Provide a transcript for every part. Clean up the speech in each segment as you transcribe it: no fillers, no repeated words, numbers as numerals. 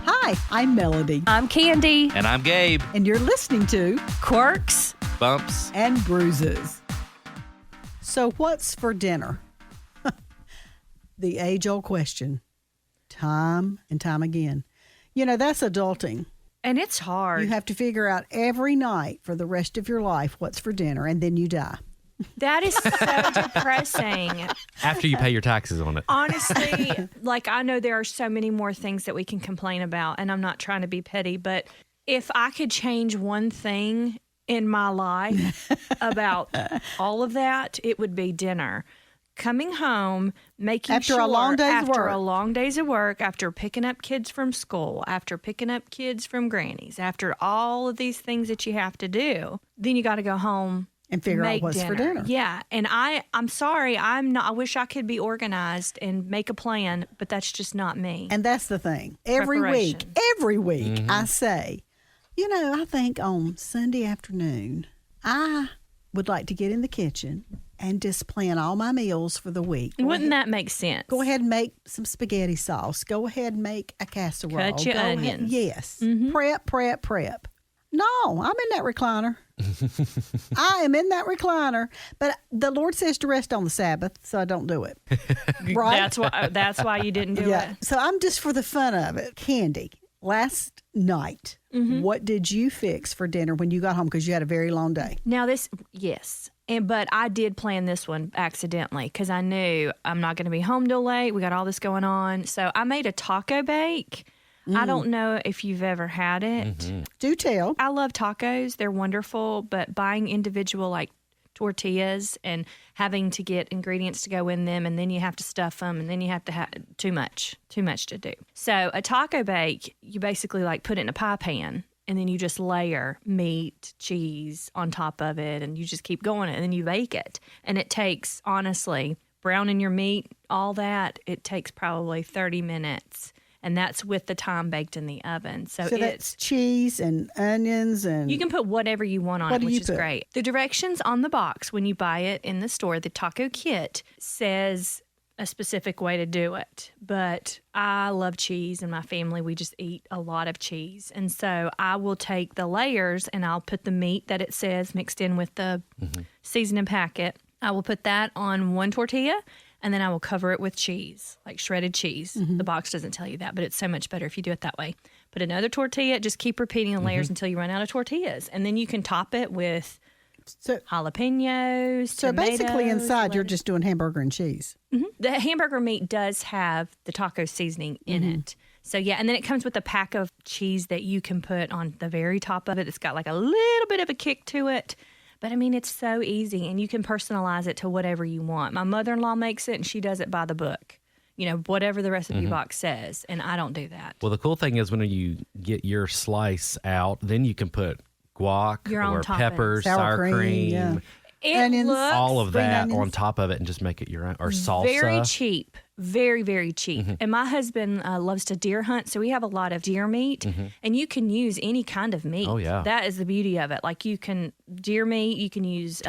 Hi, I'm Melody. I'm Candi. And I'm Gabe. And you're listening to Quirks, Bumps, and Bruises. So what's for dinner? The age-old question. Time and time again. You know, that's adulting. And it's hard. You have to figure out every night for the rest of your life what's for dinner, and then you die. That is so depressing. after you pay your taxes on it. Honestly, like I know there are so many more things that we can complain about, and I'm not trying to be petty, but if I could change one thing in my life about all of that, it would be dinner. Coming home, making After sure a long day's after work. a long day's of work, after picking up kids from school, after picking up kids from grannies, after all of these things that you have to do, then you got to go home And figure out make what's for dinner. Yeah, and I'm sorry, I'm not. I wish I could be organized and make a plan, but that's just not me. And that's the thing. Every week, I say, you know, I think on Sunday afternoon, I would like to get in the kitchen and just plan all my meals for the week. Wouldn't that make sense? Go ahead and make some spaghetti sauce. Go ahead and make a casserole. Cut your Go ahead- onions. Yes. Prep. No, I'm in that recliner. I am in that recliner. But the Lord says to rest on the Sabbath, so I don't do it. Right? That's why you didn't do it. So I'm just for the fun of it. Candi, last night, what did you fix for dinner when you got home? Because you had a very long day. Now yes. But I did plan this one accidentally because I knew I'm not going to be home till late. We got all this going on. So I made a taco bake. I don't know if you've ever had it. Do tell. I love tacos. They're wonderful, but buying individual like tortillas and having to get ingredients to go in them, and then you have to stuff them, and then you have to have too much to do. So a taco bake, you basically like put it in a pie pan, and then you just layer meat, cheese on top of it, and you just keep going, and then you bake it. And it takes, honestly, browning your meat, all that, it takes probably 30 minutes. And that's with the time baked in the oven. So that's cheese and onions and... You can put whatever you want on it, which is great. The directions on the box when you buy it in the store, the taco kit, says a specific way to do it. But I love cheese, and my family, we just eat a lot of cheese. And so I will take the layers, and I'll put the meat that it says mixed in with the seasoning packet. I will put that on one tortilla, and then I will cover it with cheese, like shredded cheese. The box doesn't tell you that, but it's so much better if you do it that way. Put another tortilla, just keep repeating the layers until you run out of tortillas. And then you can top it with jalapenos, So tomatoes, basically inside lettuce. you're just doing hamburger and cheese. The hamburger meat does have the taco seasoning in it. So, yeah, and then it comes with a pack of cheese that you can put on the very top of it. It's got like a little bit of a kick to it. But, I mean, it's so easy, and you can personalize it to whatever you want. My mother-in-law makes it, and she does it by the book. You know, whatever the recipe box says, and I don't do that. Well, the cool thing is when you get your slice out, then you can put guac Your own or toppings. peppers, sour cream, yeah. It Onions. looks all of that onions. on top of it, and just make it your own. Or salsa. very cheap. Very, very cheap. And my husband loves to deer hunt, so we have a lot of deer meat, and you can use any kind of meat. Oh, yeah. That is the beauty of it. Like you can, deer meat, you can use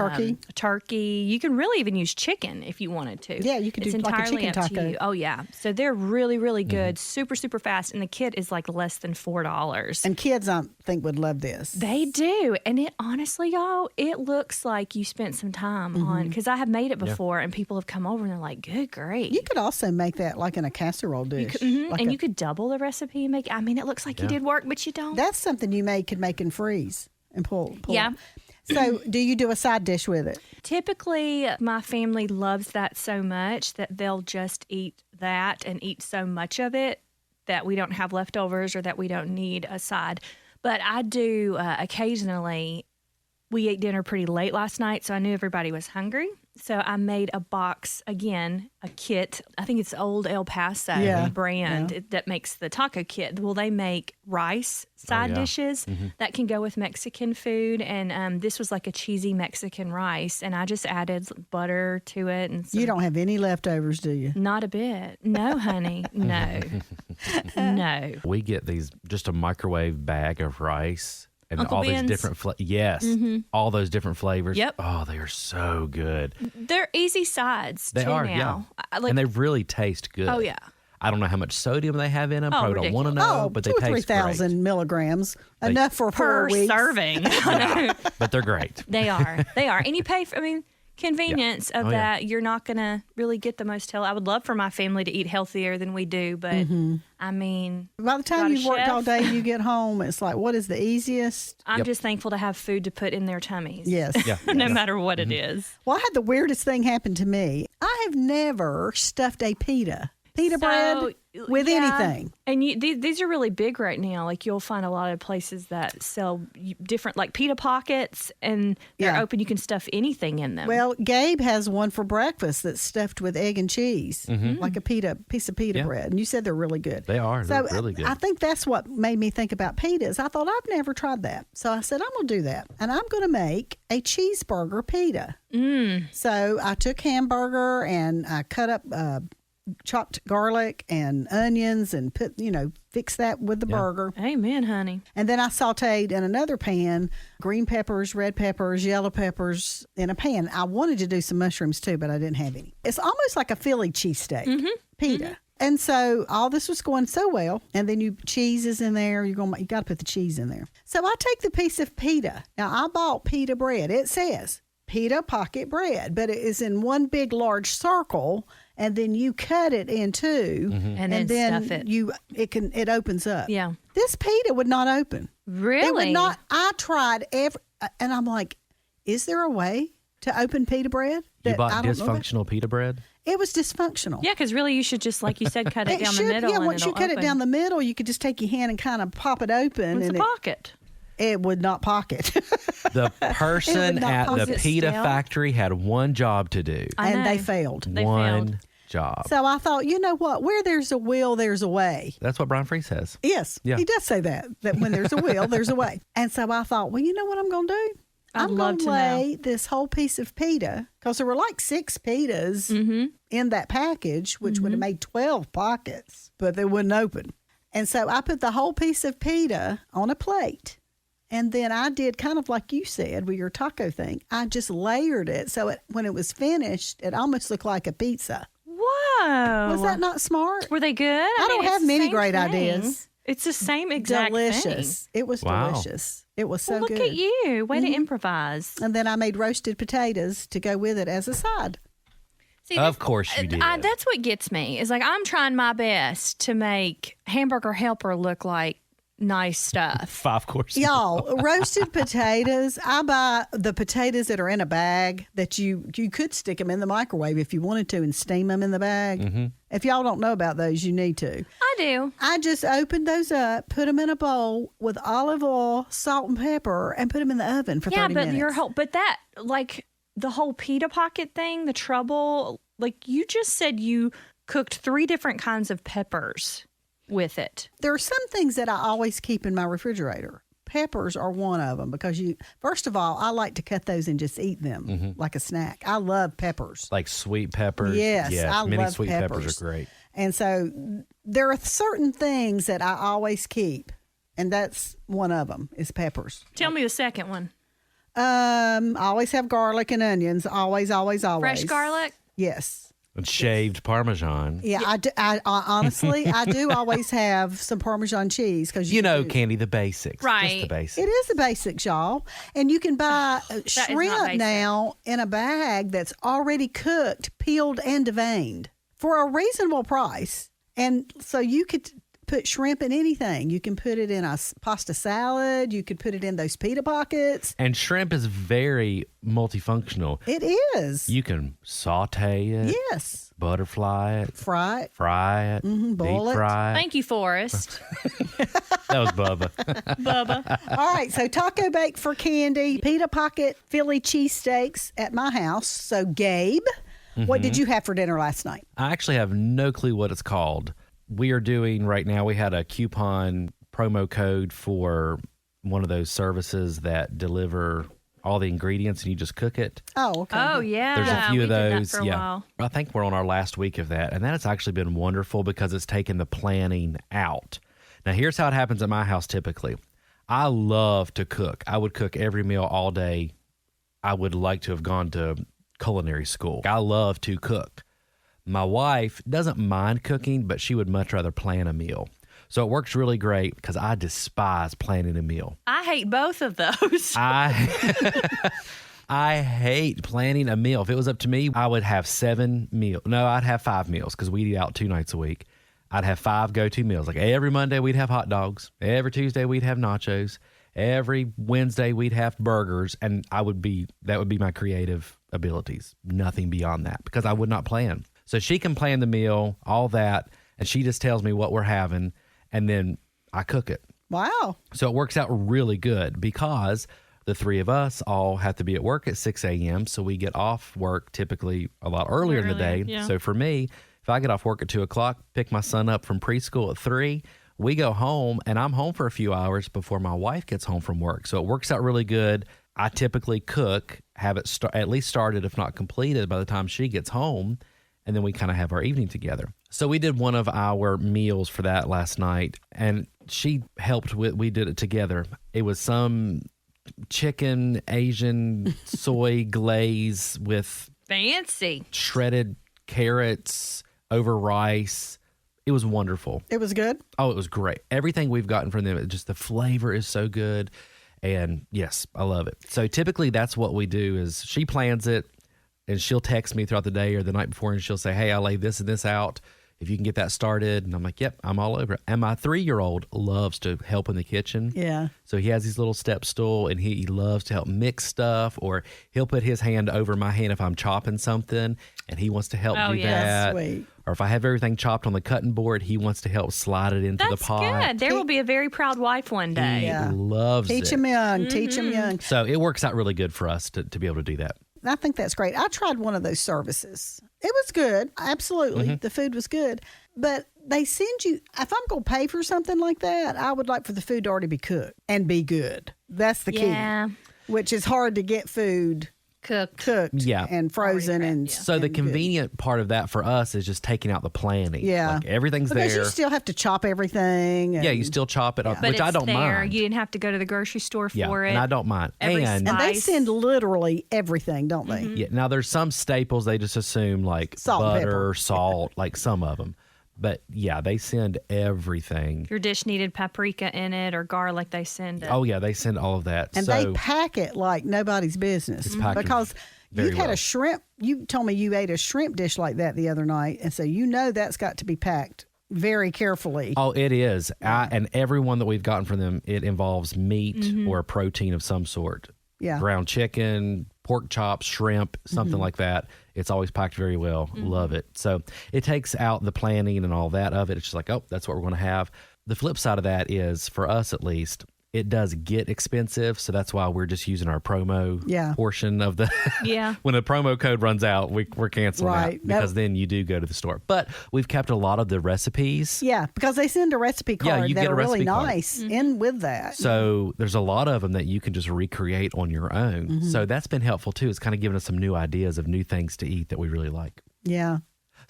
Turkey. You can really even use chicken if you wanted to. Yeah, you could it's do like a entirely chicken up to taco. you. Oh, yeah. So they're really, really good, super, super fast, and the kit is like less than $4. And kids, I think, would love this. They do. And it honestly, y'all, it looks like you spent some time on, because I have made it before, and people have come over and they're like, good grief. You could also make that like in a casserole dish. You could double the recipe and make. I mean, it looks like you did work, but you don't. That's something you could make and freeze and pull. Yeah. So, do you do a side dish with it? Typically, my family loves that so much that they'll just eat that and eat so much of it that we don't have leftovers or that we don't need a side. But I do occasionally. We ate dinner pretty late last night, so I knew everybody was hungry. So I made a box, again, a kit. I think it's Old El Paso brand that makes the taco kit. Well, they make rice side dishes that can go with Mexican food. And this was like a cheesy Mexican rice. And I just added butter to it. And You don't have any leftovers, do you? Not a bit. No, honey. No. No. We get just a microwave bag of rice. And Uncle all Ben's. these different all those different flavors. Yep. Oh, they are so good. They're easy sides, They too, are, now. yeah. And they really taste good. Oh, yeah. I don't know how much sodium they have in them. Oh, Probably don't want to know, Oh, but they 2,000 or taste 3,000 great. milligrams, enough for 4 Per weeks. serving. But they're great. They are. And you pay for, convenience of Oh, yeah. that. You're not going to really get the most health. I would love for my family to eat healthier than we do, but By the got time a you've worked chef? all day and you get home, it's like, what is the easiest? I'm just thankful to have food to put in their tummies. Yes. Yeah. No matter what it is. Well, I had the weirdest thing happen to me. I have never stuffed a pita bread with anything. And these are really big right now. Like you'll find a lot of places that sell different, like pita pockets, and they're Yeah. open. You can stuff anything in them. Well, Gabe has one for breakfast that's stuffed with egg and cheese, like a piece of pita Yeah. bread. And you said they're really good. They are. So They're really good. I think that's what made me think about pitas. I thought I've never tried that. So I said, I'm going to do that. And I'm going to make a cheeseburger pita. So I took hamburger and I cut up chopped garlic and onions and fix that with the burger. Amen, honey. And then I sauteed in another pan green peppers, red peppers, yellow peppers in a pan. I wanted to do some mushrooms too, but I didn't have any. It's almost like a Philly cheesesteak pita. And so all this was going so well. And then cheese is in there. You got to put the cheese in there. So I take the piece of pita. Now I bought pita bread. It says pita pocket bread, but it is in one big large circle. And then you cut it in two, And then stuff it. It opens up. Yeah. This pita would not open. Really? It would not. I tried and I'm like, is there a way to open pita bread? You that bought I don't know about? dysfunctional pita bread? It was dysfunctional. Yeah, because really you should just, like you said, cut it down the middle. Yeah, and once you it'll cut open. it down the middle, you could just take your hand and kind of pop it open. It's and a pocket. it would not pocket. The person not at the pause it pita still? factory had one job to do. I and know. they failed. They one failed. job. So I thought, you know what? Where there's a will, there's a way. That's what Brian Free says. Yes, Yeah. he does say that when there's a will, there's a way. And so I thought, well, you know what I'm going to do? I'd I'm love going to to lay this whole piece of pita, because there were like 6 pitas in that package, which would have made 12 pockets, but they wouldn't open. And so I put the whole piece of pita on a plate. And then I did kind of like you said with your taco thing. I just layered it. So when it was finished, it almost looked like a pizza. Whoa. Was that not smart? Were they good? I don't it's have the many same great thing. ideas. It's the same exact Delicious. thing. It was Wow. delicious. It was so Well, look good. at you. Way to improvise. And then I made roasted potatoes to go with it as a side. See, Of course you did. That's what gets me. Is like I'm trying my best to make Hamburger Helper look like nice stuff. 5 courses. Y'all, roasted potatoes. I buy the potatoes that are in a bag that you could stick them in the microwave if you wanted to and steam them in the bag. If y'all don't know about those, you need to. I do. I just opened those up, put them in a bowl with olive oil, salt, and pepper, and put them in the oven for 30 minutes. But that, like the whole pita pocket thing, the trouble, like you just said you cooked 3 different kinds of peppers with it. There are some things that I always keep in my refrigerator. Peppers are one of them because first of all, I like to cut those and just eat them like a snack. I love peppers. Like sweet peppers. Yes, I many love sweet peppers. are great. And so there are certain things that I always keep, and that's one of them is peppers. Tell me the second one. I always have garlic and onions. Always, always, always. Fresh garlic? Yes. And shaved Parmesan. Yeah, I honestly, I do always have some Parmesan cheese because You know, Candy, the basics. Right. Just the basics. it is the basics, y'all. And you can buy not shrimp basic. now in a bag that's already cooked, peeled, and deveined for a reasonable price. And so you could put shrimp in anything. You can put it in a pasta salad. You could put it in those pita pockets. And shrimp is very multifunctional. It is. You can saute it, Yes. butterfly it, Fry it. fry it, boil deep it. fry it. Thank you, Forrest. That was Bubba. Bubba. All right, so taco bake for Candy, pita pocket Philly cheesesteaks at my house. So Gabe, what did you have for dinner last night? I actually have no clue what it's called. We are doing right now, we had a coupon promo code for one of those services that deliver all the ingredients and you just cook it. Oh, okay. Oh, yeah. There's a few we of did those. that for a while. I think we're on our last week of that. And that has actually been wonderful because it's taken the planning out. Now, here's how it happens at my house typically. I love to cook. I would cook every meal all day. I would like to have gone to culinary school. I love to cook. My wife doesn't mind cooking, but she would much rather plan a meal. So it works really great because I despise planning a meal. I hate both of those. I hate planning a meal. If it was up to me, I would have 7 meals. No, I'd have 5 meals because we'd eat out 2 nights a week. I'd have 5 go-to meals. Like every Monday, we'd have hot dogs. Every Tuesday, we'd have nachos. Every Wednesday, we'd have burgers. And that would be my creative abilities. Nothing beyond that because I would not plan. So she can plan the meal, all that, and she just tells me what we're having, and then I cook it. Wow. So it works out really good because the 3 of us all have to be at work at 6 a.m. So we get off work typically a lot earlier in the day. Yeah. So for me, if I get off work at 2 o'clock, pick my son up from preschool at 3, we go home and I'm home for a few hours before my wife gets home from work. So it works out really good. I typically cook, have it at least started, if not completed, by the time she gets home. And then we kind of have our evening together. So we did one of our meals for that last night, and she helped we did it together. It was some chicken Asian soy glaze with Fancy. shredded carrots over rice. It was wonderful. It was good? Oh, it was great. Everything we've gotten from them, just the flavor is so good. And yes, I love it. So typically that's what we do is she plans it. And she'll text me throughout the day or the night before, and she'll say, hey, I laid this and this out. If you can get that started. And I'm like, yep, I'm all over it. And my 3-year-old loves to help in the kitchen. Yeah. So he has his little step stool, and he loves to help mix stuff, or he'll put his hand over my hand if I'm chopping something, and he wants to help do that. Sweet. Or if I have everything chopped on the cutting board, he wants to help slide it into the pot. That's good. There will be a very proud wife one day. Yeah. He loves Teach it. him young. Teach him young. So it works out really good for us to be able to do that. I think that's great. I tried one of those services. It was good. Absolutely. The food was good. But they send you, if I'm going to pay for something like that, I would like for the food to already be cooked and be good. That's the key. Which is hard to get food cooked and frozen. And So the convenient part of that for us is just taking out the planning. Yeah. Like everything's because there. you still have to chop everything. And, Yeah, you still chop it up, But which I it's don't there. mind. You didn't have to go to the grocery store for it. And I don't mind. And they send literally everything, don't they? Yeah, now there's some staples they just assume like Salt, butter, pepper. salt, like some of them. But yeah, they send everything. If your dish needed paprika in it or garlic, they send it. Oh yeah, they send all of that. And they pack it like nobody's business. It's packed because very you've had well. a shrimp. You told me you ate a shrimp dish like that the other night, and so you know that's got to be packed very carefully. Oh, it is. And every one that we've gotten from them, it involves meat or a protein of some sort. Yeah. Ground chicken, pork chops, shrimp, something like that. It's always packed very well. Love it. So it takes out the planning and all that of it. It's just like, oh, that's what we're going to have. The flip side of that is, for us at least, it does get expensive. So that's why we're just using our promo portion of the. When the promo code runs out, we're canceling that because then you do go to the store. But we've kept a lot of the recipes. Yeah, because they send a recipe card you that get a are really recipe card. nice in with that. So there's a lot of them that you can just recreate on your own. So that's been helpful too. It's kind of given us some new ideas of new things to eat that we really like. Yeah.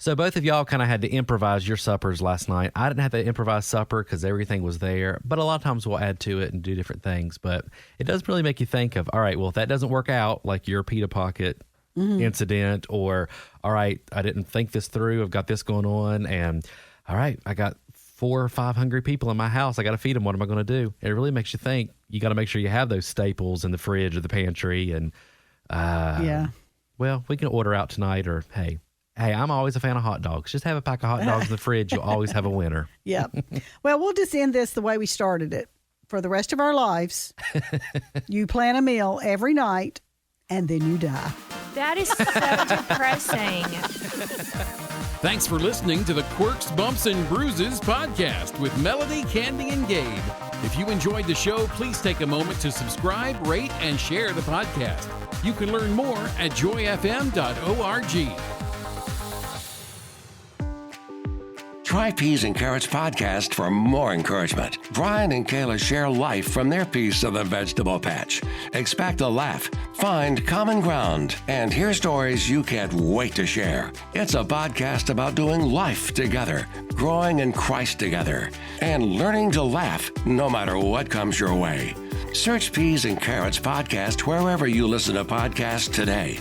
So both of y'all kind of had to improvise your suppers last night. I didn't have to improvise supper because everything was there. But a lot of times we'll add to it and do different things. But it does really make you think of, all right, well, if that doesn't work out, like your pita pocket incident, or, all right, I didn't think this through. I've got this going on. And, all right, I got 4 or 5 hungry people in my house. I got to feed them. What am I going to do? It really makes you think. You got to make sure you have those staples in the fridge or the pantry. And, well, we can order out tonight, or, hey, I'm always a fan of hot dogs. Just have a pack of hot dogs in the fridge. You'll always have a winner. Yeah. Well, we'll just end this the way we started it. For the rest of our lives, you plan a meal every night, and then you die. That is so depressing. Thanks for listening to the Quirks, Bumps, and Bruises podcast with Melody, Candi, and Gabe. If you enjoyed the show, please take a moment to subscribe, rate, and share the podcast. You can learn more at joyfm.org. Try Peas and Carrots podcast for more encouragement. Brian and Kayla share life from their piece of the vegetable patch. Expect a laugh, find common ground, and hear stories you can't wait to share. It's a podcast about doing life together, growing in Christ together, and learning to laugh no matter what comes your way. Search Peas and Carrots podcast wherever you listen to podcasts today.